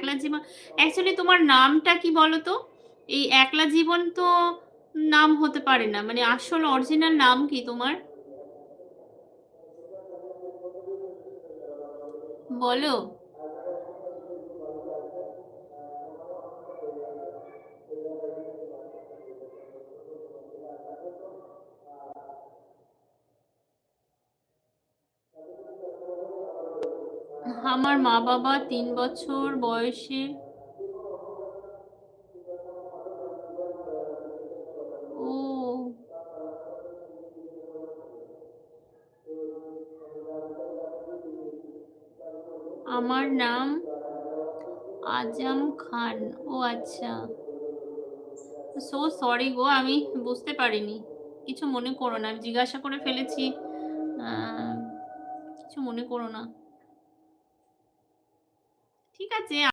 একলা জীবন অ্যাকচুয়ালি তোমার নামটা কি বলো তো? এই একলা জীবন তো নাম হতে পারে না। মানে আসল অরিজিনাল নাম কি তোমার? বলো। আমার মা-বাবা ৩ বছর বয়সে ও! আমার নাম আজম খান। ও আচ্ছা। সো সরি গো, আমি বুঝতে পারিনি। কিছু মনে করো না। আমি জিজ্ঞাসা করে ফেলেছি। আ কিছু মনে করো না। ঠিক আছে।